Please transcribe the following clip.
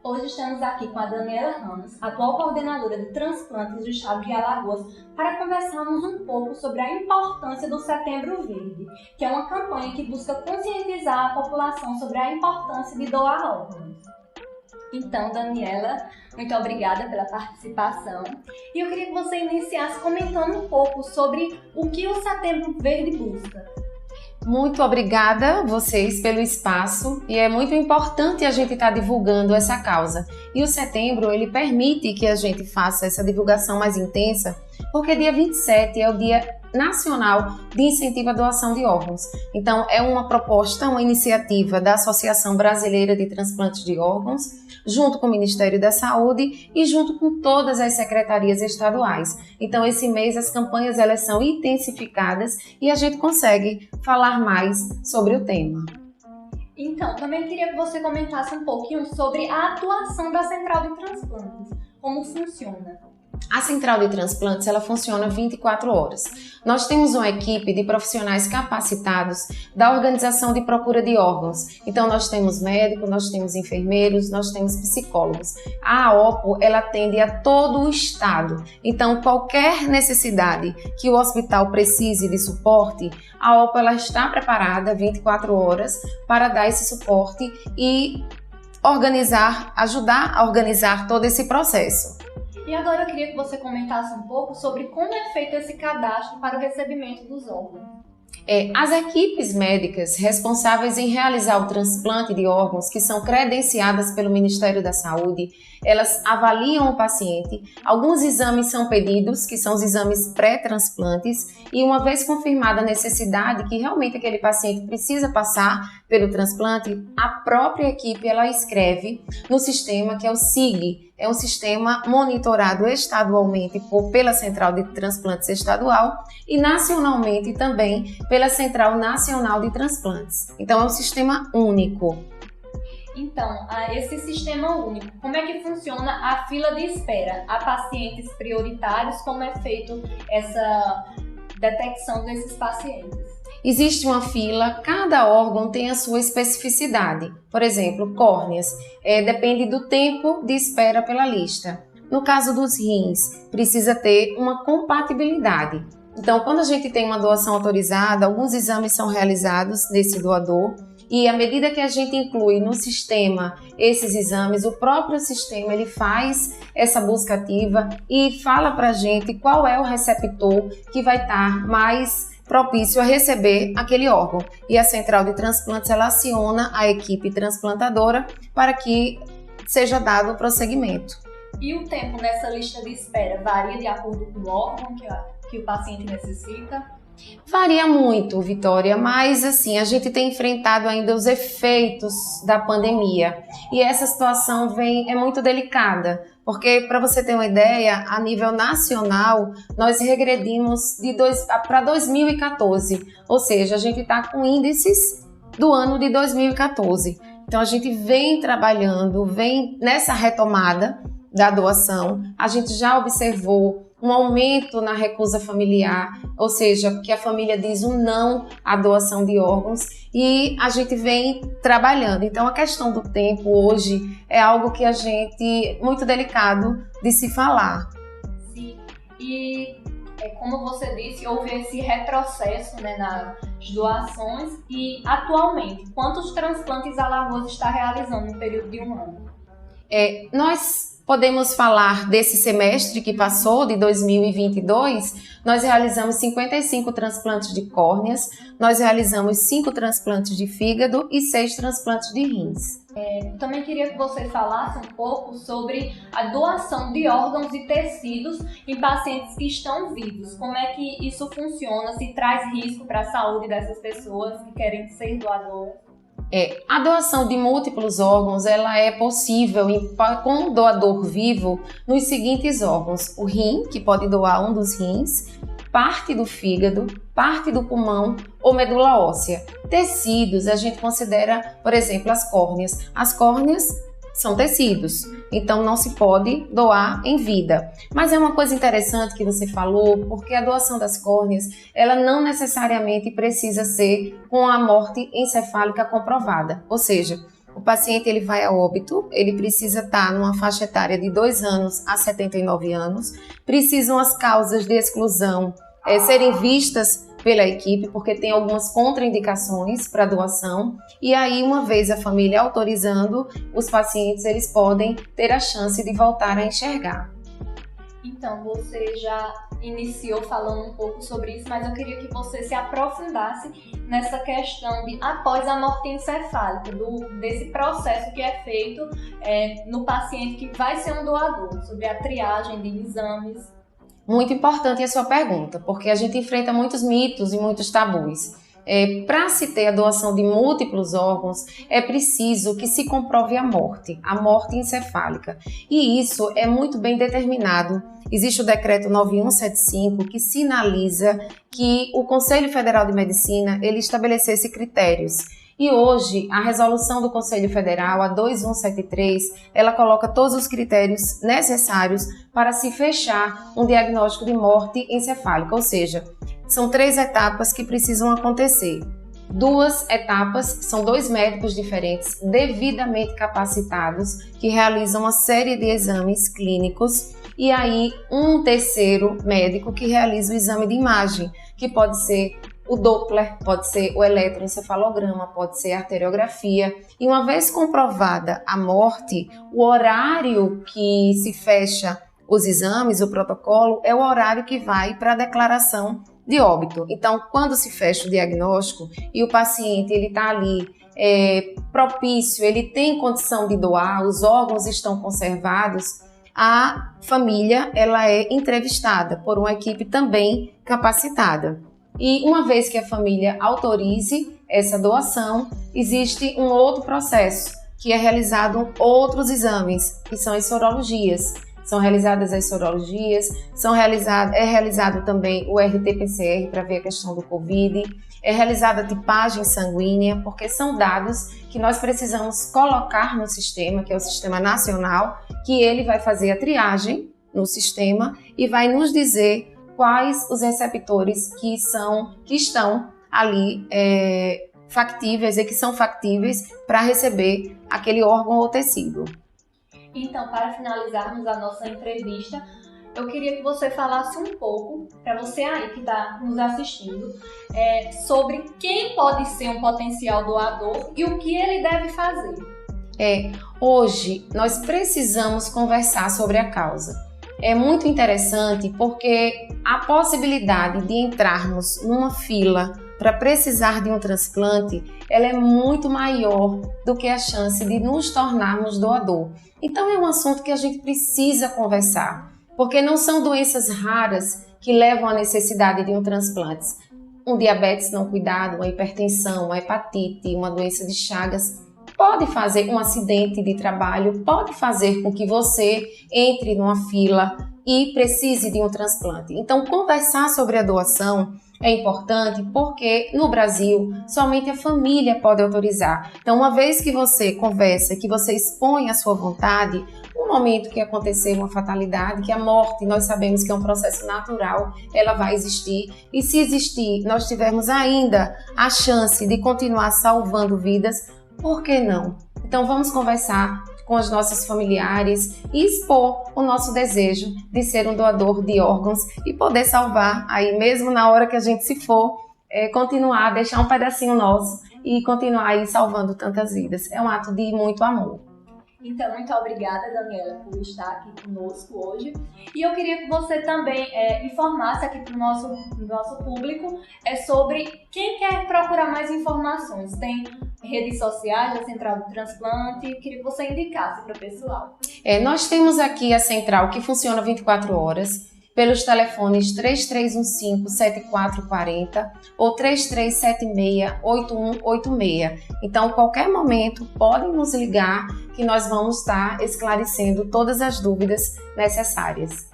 Hoje estamos aqui com a Daniela Ramos, atual coordenadora de transplantes do estado de Alagoas, para conversarmos um pouco sobre a importância do Setembro Verde, que é uma campanha que busca conscientizar a população sobre a importância de doar órgãos. Então, Daniela, muito obrigada pela participação. E eu queria que você iniciasse comentando um pouco sobre o que o Setembro Verde busca. Muito obrigada a vocês pelo espaço e é muito importante a gente estar divulgando essa causa. E o setembro, ele permite que a gente faça essa divulgação mais intensa, porque dia 27 é o Dia Nacional de Incentivo à Doação de Órgãos. Então, é uma proposta, uma iniciativa da Associação Brasileira de Transplantes de Órgãos, junto com o Ministério da Saúde e junto com todas as secretarias estaduais. Então, esse mês as campanhas elas são intensificadas e a gente consegue falar mais sobre o tema. Então, também queria que você comentasse um pouquinho sobre a atuação da Central de Transplantes, como funciona. A Central de Transplantes ela funciona 24 horas. Nós temos uma equipe de profissionais capacitados da organização de procura de órgãos. Então nós temos médicos, nós temos enfermeiros, nós temos psicólogos. A AOPO ela atende a todo o estado. Então qualquer necessidade que o hospital precise de suporte, a AOPO ela está preparada 24 horas para dar esse suporte e ajudar a organizar todo esse processo. E agora eu queria que você comentasse um pouco sobre como é feito esse cadastro para o recebimento dos órgãos. As equipes médicas responsáveis em realizar o transplante de órgãos, que são credenciadas pelo Ministério da Saúde, elas avaliam o paciente, alguns exames são pedidos, que são os exames pré-transplantes, e uma vez confirmada a necessidade que realmente aquele paciente precisa passar pelo transplante, a própria equipe ela escreve no sistema que é o SIG, é um sistema monitorado estadualmente pela Central de Transplantes Estadual e nacionalmente também pela Central Nacional de Transplantes. Então é um sistema único. Então, esse sistema único, como é que funciona a fila de espera? Há pacientes prioritários, como é feito essa detecção desses pacientes? Existe uma fila, cada órgão tem a sua especificidade. Por exemplo, córneas, depende do tempo de espera pela lista. No caso dos rins, precisa ter uma compatibilidade. Então, quando a gente tem uma doação autorizada, alguns exames são realizados nesse doador e à medida que a gente inclui no sistema esses exames, o próprio sistema ele faz essa busca ativa e fala para a gente qual é o receptor que vai estar mais propício a receber aquele órgão. E a Central de Transplantes ela aciona a equipe transplantadora para que seja dado o prosseguimento. E o tempo nessa lista de espera varia de acordo com o órgão que o paciente necessita? Varia muito, Vitória, mas assim, a gente tem enfrentado ainda os efeitos da pandemia e essa situação é muito delicada, porque para você ter uma ideia, a nível nacional, nós regredimos para 2014, ou seja, a gente está com índices do ano de 2014. Então a gente vem trabalhando, vem nessa retomada da doação, a gente já observou um aumento na recusa familiar, ou seja, que a família diz um não à doação de órgãos e a gente vem trabalhando. Então a questão do tempo hoje é algo que muito delicado de se falar. Sim, e como você disse, houve esse retrocesso nas doações e atualmente, quantos transplantes Alagoas está realizando no período de um ano? Nós podemos falar desse semestre que passou, de 2022, nós realizamos 55 transplantes de córneas, nós realizamos 5 transplantes de fígado e 6 transplantes de rins. Também queria que você falasse um pouco sobre a doação de órgãos e tecidos em pacientes que estão vivos. Como é que isso funciona, se traz risco para a saúde dessas pessoas que querem ser doadoras? A doação de múltiplos órgãos ela é possível com o doador vivo nos seguintes órgãos: o rim, que pode doar um dos rins, parte do fígado, parte do pulmão ou medula óssea. Tecidos, a gente considera, por exemplo, as córneas. As córneas são tecidos, então não se pode doar em vida. Mas é uma coisa interessante que você falou, porque a doação das córneas, ela não necessariamente precisa ser com a morte encefálica comprovada. Ou seja, o paciente ele vai a óbito, ele precisa estar numa faixa etária de 2 anos a 79 anos, precisam as causas de exclusão serem vistas pela equipe, porque tem algumas contraindicações para doação, e aí uma vez a família autorizando, os pacientes eles podem ter a chance de voltar a enxergar. Então, você já iniciou falando um pouco sobre isso, mas eu queria que você se aprofundasse nessa questão de após a morte encefálica, desse processo que é feito no paciente que vai ser um doador, sobre a triagem de exames. Muito importante a sua pergunta, porque a gente enfrenta muitos mitos e muitos tabus. Para se ter a doação de múltiplos órgãos, é preciso que se comprove a morte encefálica. E isso é muito bem determinado. Existe o decreto 9175 que sinaliza que o Conselho Federal de Medicina ele estabelecesse critérios. E hoje, a resolução do Conselho Federal, a 2173, ela coloca todos os critérios necessários para se fechar um diagnóstico de morte encefálica, ou seja, são 3 etapas que precisam acontecer. 2 etapas, são 2 médicos diferentes, devidamente capacitados, que realizam uma série de exames clínicos, e aí um terceiro médico que realiza o exame de imagem, que pode ser o Doppler, pode ser o eletroencefalograma, pode ser a arteriografia. E uma vez comprovada a morte, o horário que se fecha os exames, o protocolo, é o horário que vai para a declaração de óbito. Então, quando se fecha o diagnóstico e o paciente ele está ali propício, ele tem condição de doar, os órgãos estão conservados, a família ela é entrevistada por uma equipe também capacitada. E uma vez que a família autorize essa doação, existe um outro processo, que é realizado outros exames, que são as sorologias. São realizadas as sorologias, é realizado também o RT-PCR para ver a questão do Covid, é realizada a tipagem sanguínea, porque são dados que nós precisamos colocar no sistema, que é o Sistema Nacional, que ele vai fazer a triagem no sistema e vai nos dizer quais os receptores que estão ali factíveis e que são factíveis para receber aquele órgão ou tecido. Então, para finalizarmos a nossa entrevista, eu queria que você falasse um pouco, para você aí que está nos assistindo, sobre quem pode ser um potencial doador e o que ele deve fazer. Hoje, nós precisamos conversar sobre a causa. É muito interessante porque a possibilidade de entrarmos numa fila para precisar de um transplante, ela é muito maior do que a chance de nos tornarmos doador. Então é um assunto que a gente precisa conversar, porque não são doenças raras que levam à necessidade de um transplante. Um diabetes não cuidado, uma hipertensão, uma hepatite, uma doença de Chagas, pode fazer um acidente de trabalho, pode fazer com que você entre numa fila e precise de um transplante. Então, conversar sobre a doação é importante porque no Brasil somente a família pode autorizar. Então, uma vez que você conversa, que você expõe a sua vontade, no momento que acontecer uma fatalidade, que a morte, nós sabemos que é um processo natural, ela vai existir. E se existir, nós tivermos ainda a chance de continuar salvando vidas, por que não? Então vamos conversar com os nossos familiares e expor o nosso desejo de ser um doador de órgãos e poder salvar aí mesmo na hora que a gente se for, continuar, deixar um pedacinho nosso e continuar aí salvando tantas vidas. É um ato de muito amor. Então, muito obrigada, Daniela, por estar aqui conosco hoje. E eu queria que você também informasse aqui para o nosso público sobre quem quer procurar mais informações. Tem redes sociais da Central do Transplante, queria que você indicasse para o pessoal. Nós temos aqui a Central que funciona 24 horas, pelos telefones 3315-7440 ou 3376-8186. Então, qualquer momento, podem nos ligar que nós vamos estar esclarecendo todas as dúvidas necessárias.